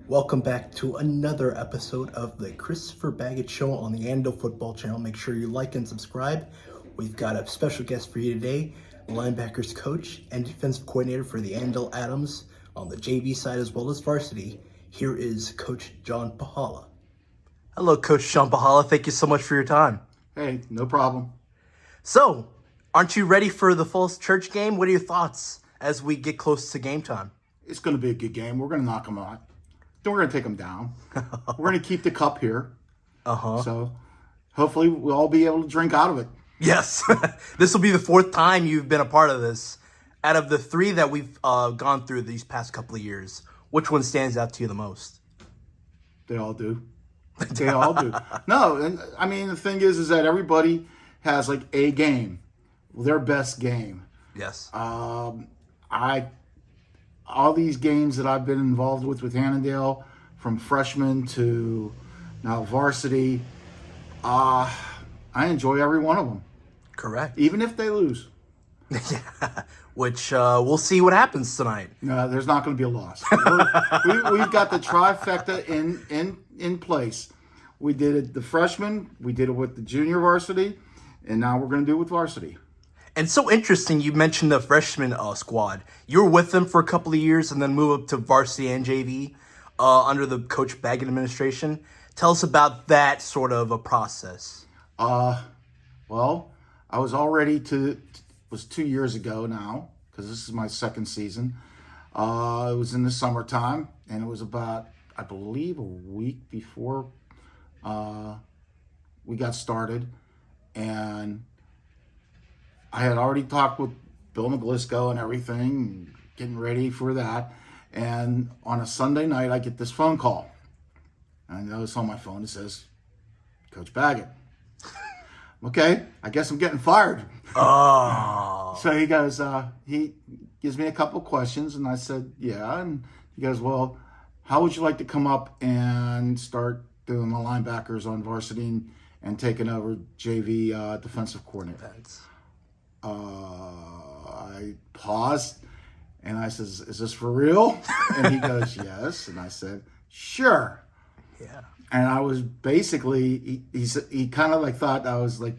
Welcome back to another episode of the Christopher Bagot Show on the Annandale Football Channel. Make sure you like and subscribe. We've got a special guest for you today, linebackers coach and defensive coordinator for the Annandale Adams on the JV side as well as varsity. Here is Coach John Pahaula. Hello, Coach John Pahaula. Thank you so much for your time. Hey, no problem. So, aren't you ready for the Falls Church game? What are your thoughts as we get close to game time? It's going to be a good game. We're going to knock them out. Then we're going to take them down. We're going to keep the cup here. So hopefully we'll all be able to drink out of it. Yes. This will be the fourth time you've been a part of this. Out of the three that we've gone through these past couple of years, which one stands out to you the most? They all do. They all do. No, and I mean, the thing is that everybody has like a game, their best game. Yes. All these games that I've been involved with Annandale, from freshman to now varsity, I enjoy every one of them. Correct. Even if they lose. Yeah. Which we'll see what happens tonight. No, there's not going to be a loss. We've got the trifecta in place. We did it the freshman, we did it with the junior varsity, and now we're going to do it with varsity. And so interesting, you mentioned the freshman squad. You were with them for a couple of years and then moved up to varsity and JV under the Coach Bagot administration. Tell us about that sort of a process. Well, I was already was 2 years ago now, because this is my second season. It was in the summertime, and it was about, I believe, a week before we got started. And I had already talked with Bill McGlisco and everything, getting ready for that. And on a Sunday night, I get this phone call. And I notice on my phone, it says, Coach Bagot. Okay, I guess I'm getting fired. Oh. So he goes, he gives me a couple questions, and I said, yeah. And he goes, well, how would you like to come up and start doing my linebackers on varsity and taking over JV defensive coordinator? I paused, and I says, is this for real? And he goes, yes. And I said, sure. Yeah. And I was basically, he kind of like thought I was like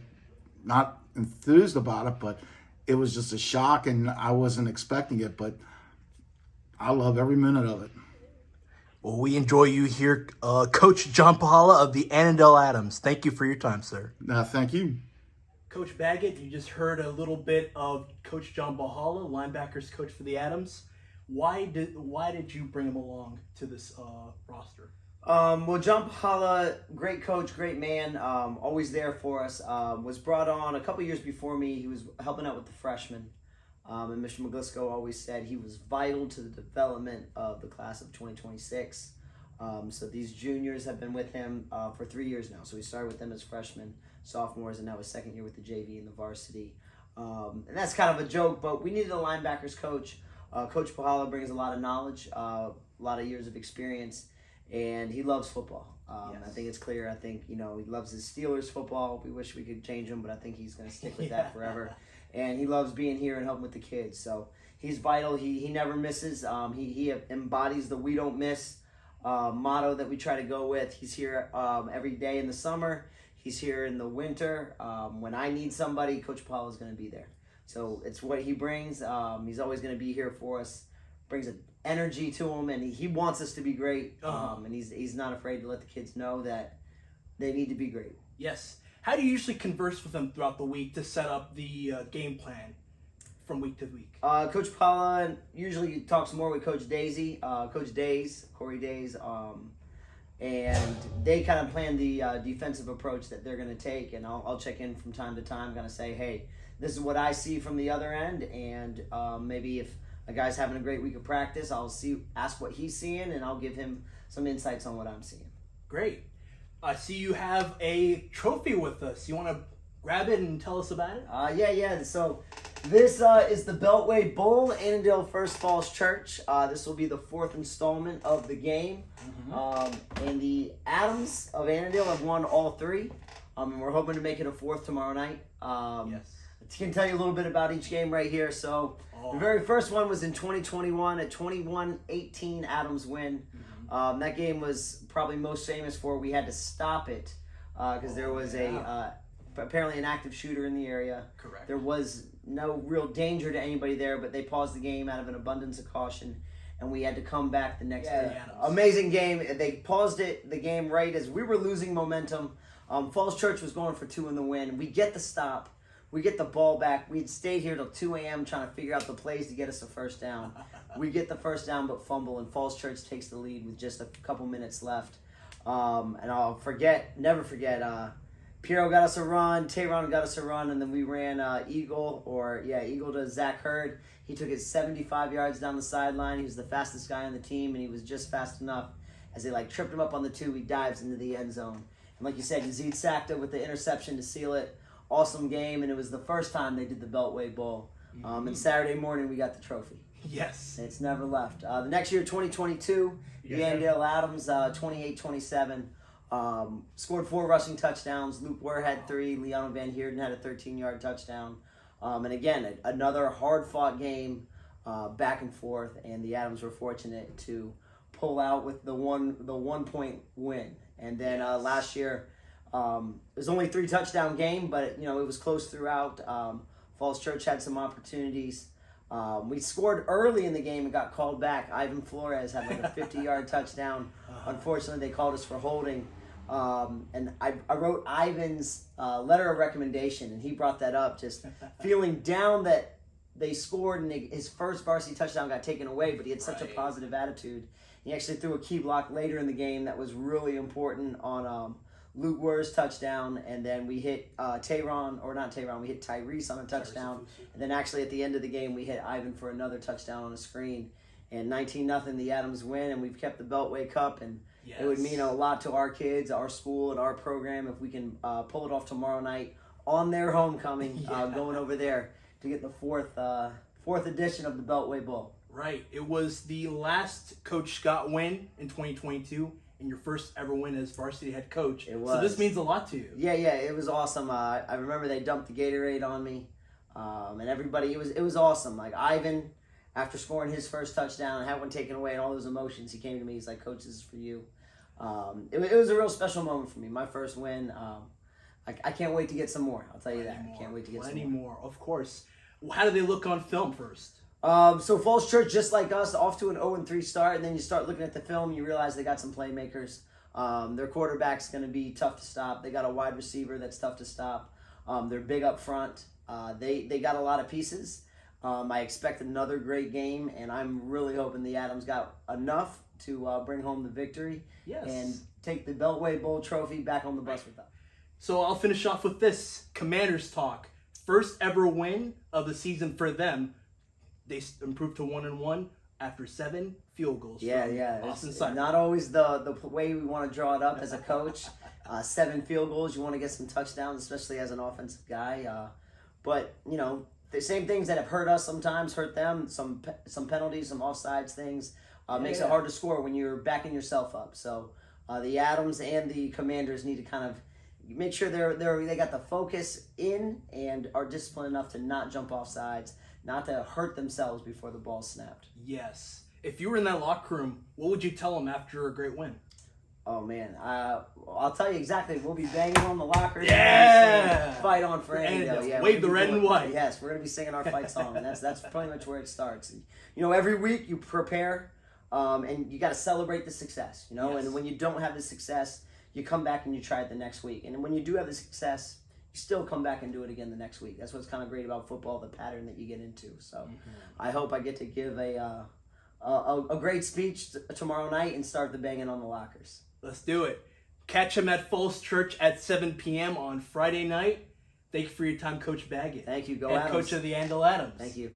not enthused about it, but it was just a shock, and I wasn't expecting it, but I love every minute of it. Well, we enjoy you here, Coach John Pahaula of the Annandale Adams. Thank you for your time, sir. Thank you. Coach Bagot, you just heard a little bit of Coach John Pahaula, linebackers coach for the Adams. Why did you bring him along to this roster? Well, John Pahaula, great coach, great man, always there for us. Was brought on a couple years before me. He was helping out with the freshmen. And Mr. McGlisco always said he was vital to the development of the class of 2026. So these juniors have been with him for 3 years now. So we started with them as freshmen, sophomores, and now his second year with the JV and the varsity. And that's kind of a joke, but we needed a linebackers coach. Coach Pahaula brings a lot of knowledge, a lot of years of experience, and he loves football. Yes. I think it's clear. I think, he loves his Steelers football. We wish we could change him, but I think he's going to stick with that forever. And he loves being here and helping with the kids. So he's vital. He never misses. He embodies the "we don't miss" motto that we try to go with. He's here every day in the summer. He's here in the winter. When I need somebody, Coach Paul is going to be there. So it's what he brings. He's always going to be here for us. Brings an energy to him, and he wants us to be great. And he's not afraid to let the kids know that they need to be great. Yes. How do you usually converse with them throughout the week to set up the game plan from week to week? Coach Paula usually talks more with Coach Daisy, Corey Days, and they kind of plan the defensive approach that they're going to take, and I'll check in from time to time, kind of say, hey, this is what I see from the other end, and maybe if a guy's having a great week of practice, I'll ask what he's seeing, and I'll give him some insights on what I'm seeing. Great. I see you have a trophy with us. You want to grab it and tell us about it? Yeah. So this is the Beltway Bowl, Annandale First Falls Church. This will be the fourth installment of the game. And the Adams of Annandale have won all three. And we're hoping to make it a fourth tomorrow night. Yes. I can tell you a little bit about each game right here. So the very first one was in 2021, a 21-18 Adams win. That game was probably most famous for we had to stop it because there was apparently an active shooter in the area. Correct. There was no real danger to anybody there, but they paused the game out of an abundance of caution, and we had to come back the next day. Amazing game. They paused the game right as we were losing momentum. Falls Church was going for 2 in the win. We get the stop. We get the ball back. We'd stayed here till 2 a.m. trying to figure out the plays to get us a first down. We get the first down but fumble, and Falls Church takes the lead with just a couple minutes left. And I'll never forget, Piero got us a run, Tayron got us a run, and then we ran Eagle to Zach Hurd. He took it 75 yards down the sideline. He was the fastest guy on the team, and he was just fast enough. As they tripped him up on the 2, he dives into the end zone. And like you said, Yazid Sakta with the interception to seal it. Awesome game, and it was the first time they did the Beltway Bowl. And Saturday morning, we got the trophy. Yes. And it's never left. The next year, 2022, Yandale Adams, 28-27. Scored 4 rushing touchdowns. Luke Ware had 3. Leon Van Heerden had a 13-yard touchdown. And again, another hard-fought game, back and forth, and the Adams were fortunate to pull out with the 1-point win. And then last year, it was only a 3-touchdown game, but it was close throughout. Falls Church had some opportunities. We scored early in the game and got called back. Ivan Flores had a 50-yard touchdown. Unfortunately, they called us for holding. And I wrote Ivan's letter of recommendation, and he brought that up, just feeling down that they scored and his first varsity touchdown got taken away, but he had such a positive attitude. He actually threw a key block later in the game that was really important on Luke Ware's touchdown, and then we hit we hit Tyrese on a touchdown, and then actually at the end of the game we hit Ivan for another touchdown on a screen, and 19-0 the Adams win, and we've kept the Beltway Cup, and it would mean a lot to our kids, our school, and our program if we can pull it off tomorrow night on their homecoming, going over there to get the fourth edition of the Beltway Bowl. Right. It was the last Coach Scott win in 2022. And your first ever win as varsity head coach. It was. So this means a lot to you. Yeah, it was awesome. I remember they dumped the Gatorade on me, and everybody. It was awesome. Ivan, after scoring his first touchdown and had one taken away, and all those emotions, he came to me. He's like, "Coach, this is for you." It was a real special moment for me. My first win. I can't wait to get some more. I'll tell you that. I can't wait to get some more. Of course. How do they look on film first? So Falls Church, just like us, off to an 0-3 start, and then you start looking at the film, you realize they got some playmakers. Their quarterback's going to be tough to stop. They got a wide receiver that's tough to stop. They're big up front. They got a lot of pieces. I expect another great game, and I'm really hoping the Adams got enough to bring home the victory and take the Beltway Bowl trophy back on the bus with them. So I'll finish off with this. Commanders talk. First ever win of the season for them. They improved to 1-1 after 7 field goals. It's not always the way we want to draw it up as a coach. 7 field goals, you want to get some touchdowns, especially as an offensive guy. But the same things that have hurt us sometimes hurt them. Some penalties, some offsides things makes it hard to score when you're backing yourself up. So the Adams and the Commanders need to kind of make sure they got the focus in and are disciplined enough to not jump off sides, not to hurt themselves before the ball snapped. Yes. If you were in that locker room, what would you tell them after a great win? Oh, man. I'll tell you exactly. We'll be banging on the lockers. Yeah! Fight on for Annandale. Yeah, wave the red and white. Yes, we're going to be singing our fight song, and that's pretty much where it starts. And, every week you prepare, and you got to celebrate the success, and when you don't have the success, you come back and you try it the next week. And when you do have the success, you still come back and do it again the next week. That's what's kind of great about football, the pattern that you get into. So I hope I get to give a great speech tomorrow night and start the banging on the lockers. Let's do it. Catch him at Falls Church at 7 p.m. on Friday night. Thank you for your time, Coach Bagot. Thank you. Go Head Adams. coach of the Yandale Adams. Thank you.